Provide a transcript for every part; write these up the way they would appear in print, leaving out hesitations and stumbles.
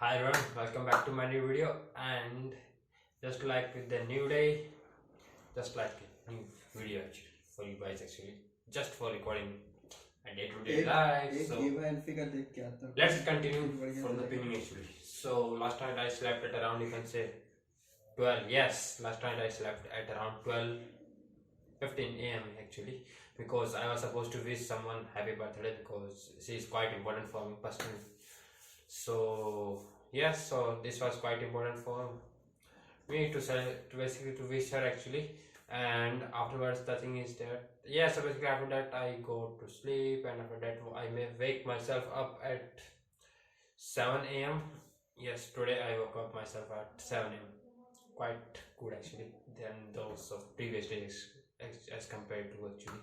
Hi everyone, welcome back to my new video. And just like with the new day, just like a new video actually for you guys, actually just for recording a day-to-day life. So let's continue from the beginning actually. So last night I slept at around, you can say, 12. Yes, last night I slept at around 12:15 a.m. actually, because I was supposed to wish someone happy birthday because she is quite important for me personally. So yes, so this was quite important for me to say, to basically to wish her actually. And afterwards the thing is that, yeah, so basically after that I go to sleep, and after that I may wake myself up at 7 a.m. Yes, today I woke up myself at 7 a.m. Quite good actually than those of previous days, as compared to actually,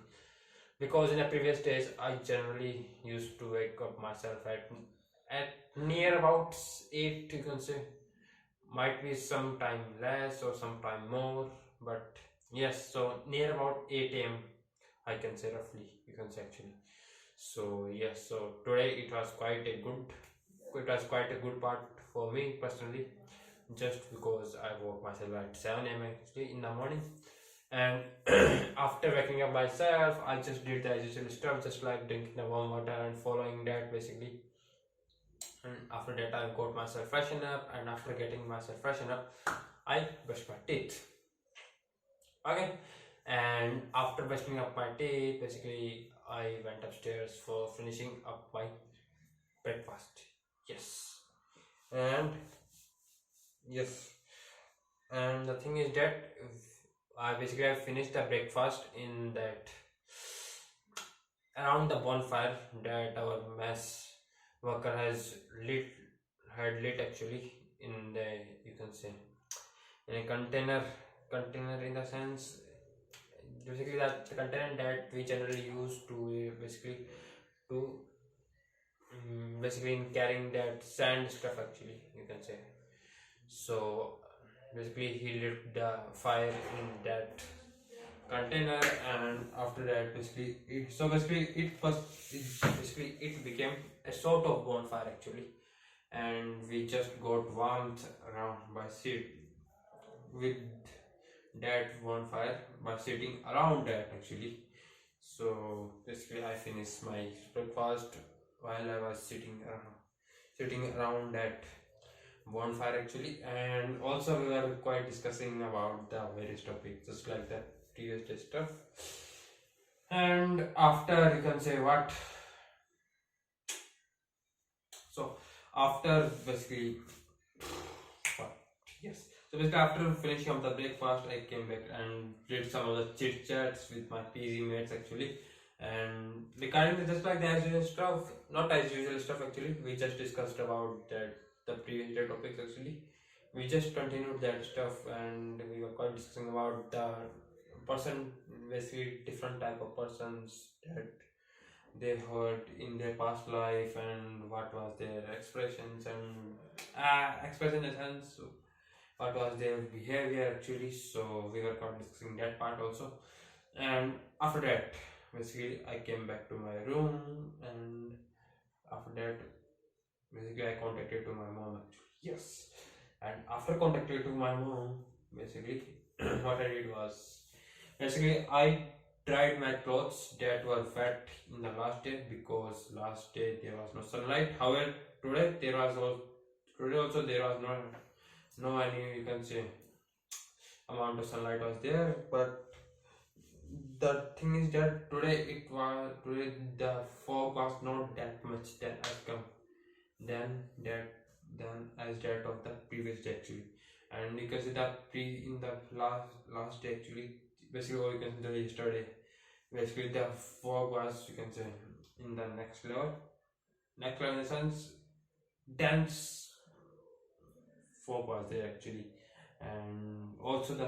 because in the previous days I generally used to wake up myself at near about 8, you can say. Might be some time less or some time more, but yes, so near about 8 a.m. I can say, roughly, you can say actually. So yes, so today it was quite a good part for me personally, just because I woke myself at 7 a.m. actually in the morning. And after waking up myself, I just did the usual stuff, just like drinking the warm water and following that basically. And after that I got myself freshen up, and after getting myself freshen up I brushed my teeth. Okay, and after brushing up my teeth, basically I went upstairs for finishing up my breakfast. Yes, and yes, and the thing is that I finished the breakfast in that around the bonfire that our mess worker had lit actually, in the, you can say, in a container, in the sense, basically that the container that we generally use to basically to basically in carrying that sand stuff actually, you can say. So basically he lit the fire in that container, and after that it became a sort of bonfire actually, and we just got warmth around by sit with that bonfire by sitting around that actually. So basically I finished my breakfast while I was sitting around that bonfire actually. And also we were quite discussing about the various topics, just like the previous day stuff. And after, you can say, what, so after basically what, yes, so basically after finishing up the breakfast I came back and did some of the chit chats with my PG mates actually. And regarding just like the as usual stuff, not as usual stuff actually, we just discussed about that the previous day topics actually. We just continued that stuff, and we were quite discussing about the person, basically different type of persons that they heard in their past life, and what was their expressions and expression in a sense, what was their behavior actually. So we were quite discussing that part also. And after that basically I came back to my room, and after that basically I contacted to my mom actually. Yes, and after contacting to my mom, basically what I did was, basically I dried my clothes that were wet in the last day, because last day there was no sunlight. However, today also there was no any, you can say, amount of sunlight was there. But the thing is that today the fog was not that much than that than as that of the previous day actually. And you can see that in the last day actually, basically, or you can say the yesterday, basically the fog was, you can say, in the next level in the sense, dense fog was there actually. And also the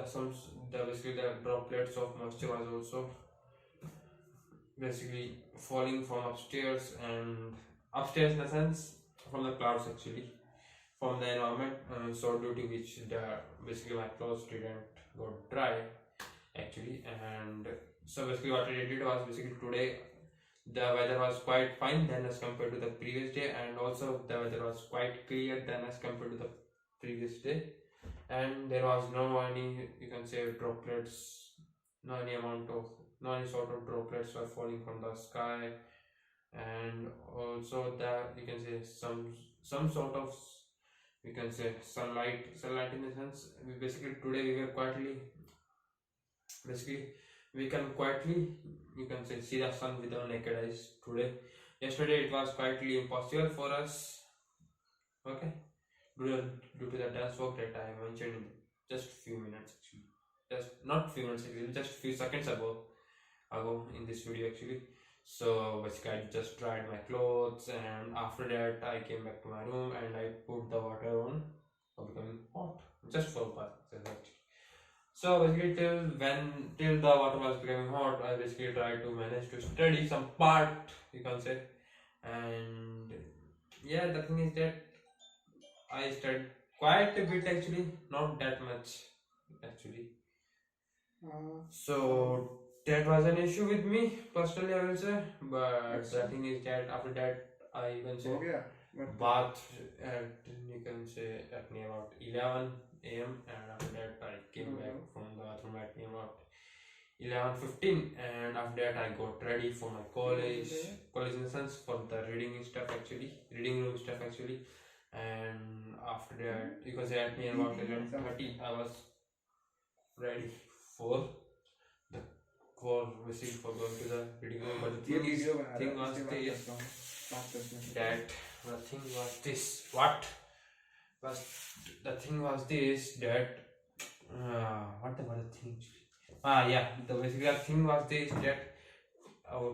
basically the droplets of moisture was also basically falling from upstairs, and upstairs in the sense from the clouds actually, from the environment. So due to which the basically my clothes didn't go dry actually. And so basically what I did was, basically today the weather was quite fine than as compared to the previous day, and also the weather was quite clear than as compared to the previous day, and there was no any, you can say, droplets, no any amount of, no any sort of droplets were falling from the sky, and also that you can say some sort of, you can say, sunlight in the sense, we basically today we were quietly, basically we can quietly, you can say, see the sun with our naked eyes today. Yesterday it was quietly impossible for us, okay, due to the dense fog that I mentioned in just few minutes actually, just not few minutes actually, just few seconds ago in this video actually. So basically I just dried my clothes, and after that I came back to my room and I put the water on for becoming hot, just for bath. So basically till the water was becoming hot, I basically tried to manage to study some part, you can say. And yeah, the thing is that I studied quite a bit actually, not that much actually. So that was an issue with me personally, I will say. But the thing is that after that I can say bath at, you can say, at near about 11 a.m. and after that I came back from the bathroom at near about 11:15, and after that I got ready for my college in the sense for the reading stuff actually, reading room stuff actually. And after that, you can say at near about 11:30 I was ready for the basically for going to the reading room. But the thing was this what was the thing was this that what the thing, yeah, the basically the thing was this that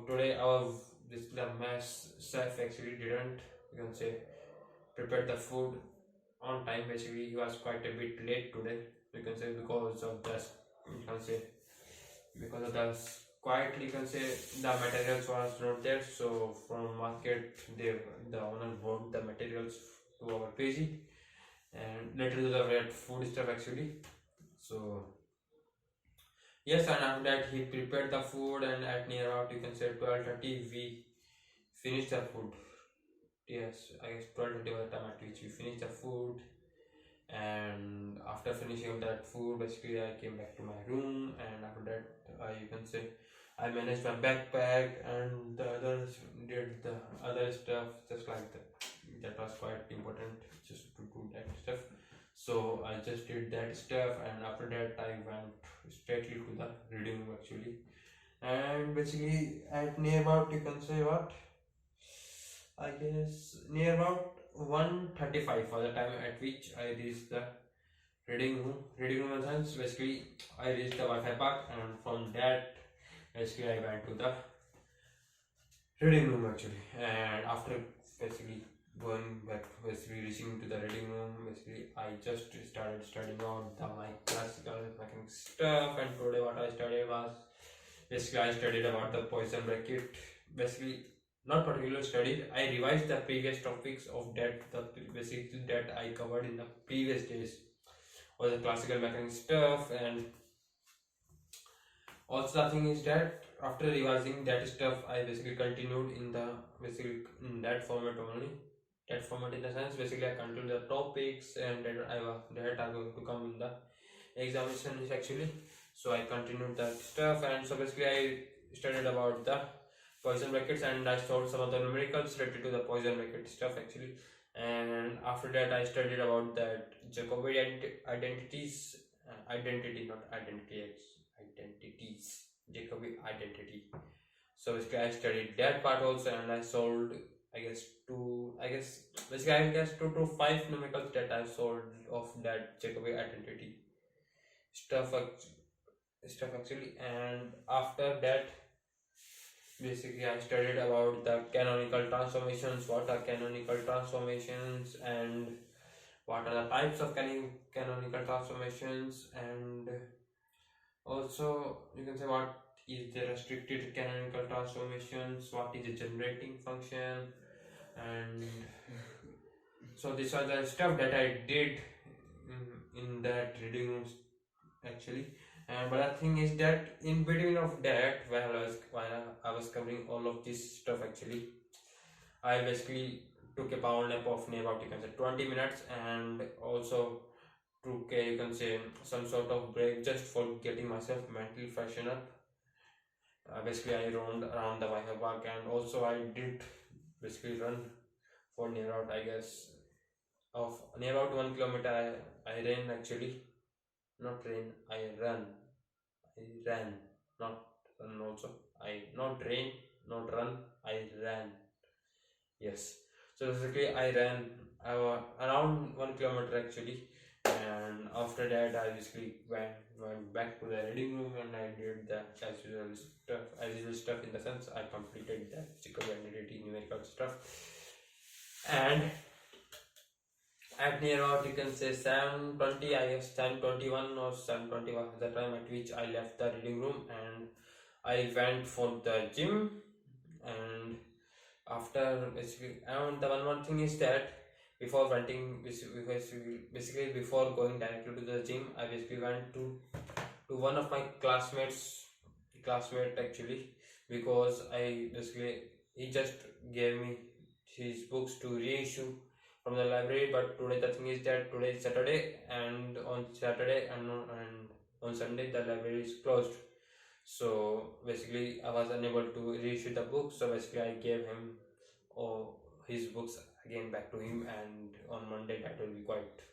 today our this the mess chef actually didn't, you can say, prepare the food on time. Basically he was quite a bit late today, you can say, because of this, you can say, because of the quietly, you can say, the materials was not there. So from market the owner brought the materials to our PG, and later to the red food stuff actually. So yes, and after that he prepared the food, and at near about, you can say, 12:30 we finished the food. Yes, I guess 12:30 was the time at which we finished the food. And after finishing that food, basically I came back to my room, and after that you can say I managed my backpack, and the others did the other stuff just like that. That was quite important just to do that stuff. So I just did that stuff, and after that I went straightly to the reading room actually. And basically at near about, you can say, what, I guess near about 1:35 for the time at which I reached the reading room. Reading room in the sense, basically I reached the Wi-Fi park, and from that basically I went to the reading room actually. And after basically going back, basically reaching to the reading room, basically I just started studying on my classical mechanics stuff. And today what I studied was, basically I studied about the Poisson bracket. Basically not particularly studied, I revised the previous topics of that, the basically that I covered in the previous days, or the classical mechanics stuff. And also the thing is that after revising that stuff, I basically continued in the, basically in that format only, that format in the sense, basically I continued the topics, and that are going to come in the examinations actually. So I continued that stuff, and so basically I studied about the Poisson brackets, and I solved some of the numericals related to the Poisson bracket stuff actually. And after that I studied about that Jacobi identities, identity, not identity, identities, Jacobi identity. So basically I studied that part also, and I solved, I guess basically I guess 2 to 5 numericals that I solved of that Jacobi identity stuff actually. And after that basically I studied about the canonical transformations, what are canonical transformations, and what are the types of canonical transformations, and also you can say what is the restricted canonical transformations, what is the generating function. And so these are the stuff that I did in that reading room actually. And but the thing is that in between of that, while I was covering all of this stuff actually, I basically took a power nap of near about you can say 20 minutes, and also took a you can say some sort of break just for getting myself mentally freshen up. Basically, I roamed around the Wi-Fi park, and also I did basically run for near out I guess of near out 1 kilometer. I ran actually, not rain. I run. I ran, not run also. I not rain, not run. I ran. Yes. So basically, I ran around 1 kilometer actually, and after that, I basically went back to the reading room and I did the as usual stuff. As usual stuff in the sense I completed the Chicago identity numerical stuff, and at near about you can say 7:20, I guess 7:21 or 7:21 the time at which I left the reading room and I went for the gym. And after basically, and the one more thing is that before renting basically before going directly to the gym, I basically went to one of my classmate actually, because I basically he just gave me his books to reissue from the library. But today the thing is that today is Saturday, and on Saturday and on Sunday the library is closed. So basically, I was unable to reissue the book. So basically, I gave him his books again back to him, and on Monday that will be quite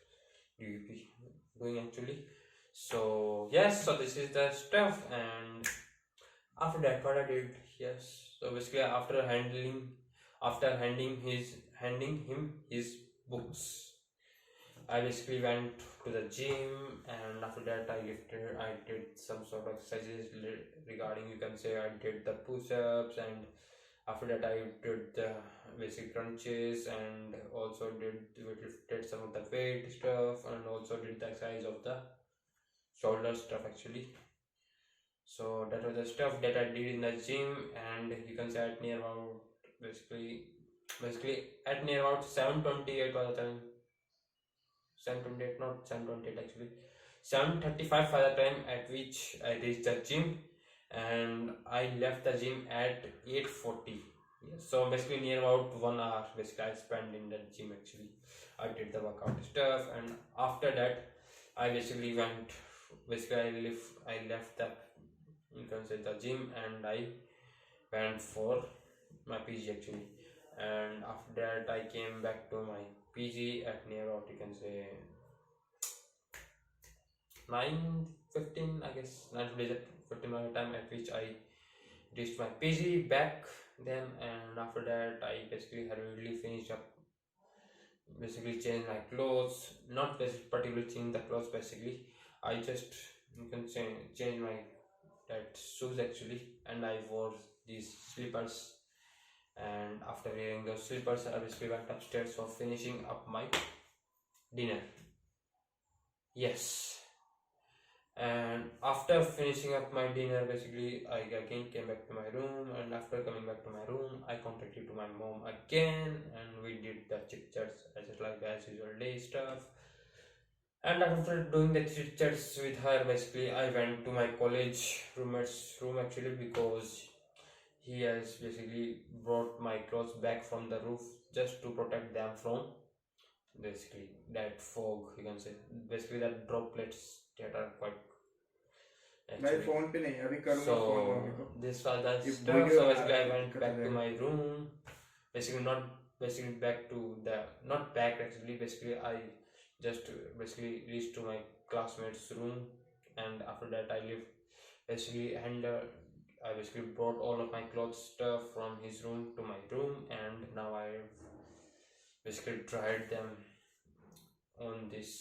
DVP doing actually. So yes, so this is the stuff, and after that, what I did, yes. So basically, after handing him his books, I basically went to the gym, and after that I did some sort of exercises regarding you can say I did the push-ups, and after that I did the basic crunches, and also did some of the weight stuff, and also did the exercise of the shoulder stuff actually. So that was the stuff that I did in the gym, and you can say at near about basically at near about 7:28 was the time. 7:28, not 7:28 actually. 7:35 for the time at which I reached the gym, and I left the gym at 8:40. Yes. So basically near about 1 hour basically I spent in the gym actually. I did the workout stuff, and after that I basically I left the you can say the gym, and I went for my PG actually. And after that I came back to my PG at near about you can say 9:15 I guess 9:15 by the time at which I reached my PG back then. And after that I basically hurriedly finished up, basically changed my clothes, not particularly change the clothes basically. I just you can say change my that shoes actually, and I wore these slippers. And after wearing those slippers I basically went upstairs for finishing up my dinner. Yes. And after finishing up my dinner basically I again came back to my room, and after coming back to my room I contacted to my mom again, and we did the chit chats as like as usual day stuff. And after doing the chit chats with her basically I went to my college roommate's room actually, because he has basically brought my clothes back from the roof just to protect them from basically that fog you can say, basically that droplets that are quite मेरे actually. Phone पे नहीं अभी करूँगा So phone mummy को this was the ये stuff. Video So बना basically I रहा went back to my room, basically not basically back to the not back actually, basically I just basically reached to my classmate's room, and after that I lived basically, and I basically brought all of my clothes stuff from his room to my room, and now I basically dried them on this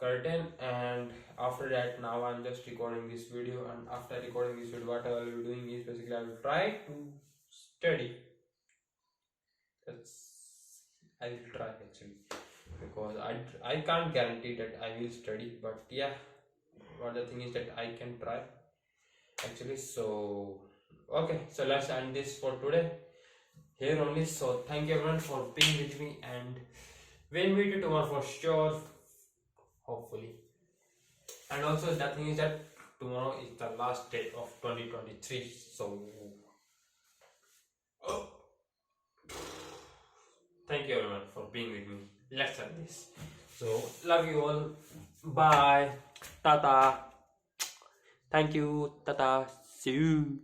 curtain. And after that now I'm just recording this video, and after recording this video what I will be doing is basically I will try to study. That's I will try actually, because I can't guarantee that I will study, but yeah, but the thing is that I can try actually. So okay, so let's end this for today here only. So thank you everyone for being with me, and we'll meet you tomorrow for sure, hopefully. And also the thing is that tomorrow is the last day of 2023. So, thank you everyone for being with me. Let's have this. So, love you all. Bye. Tata. Thank you. Tata. See you.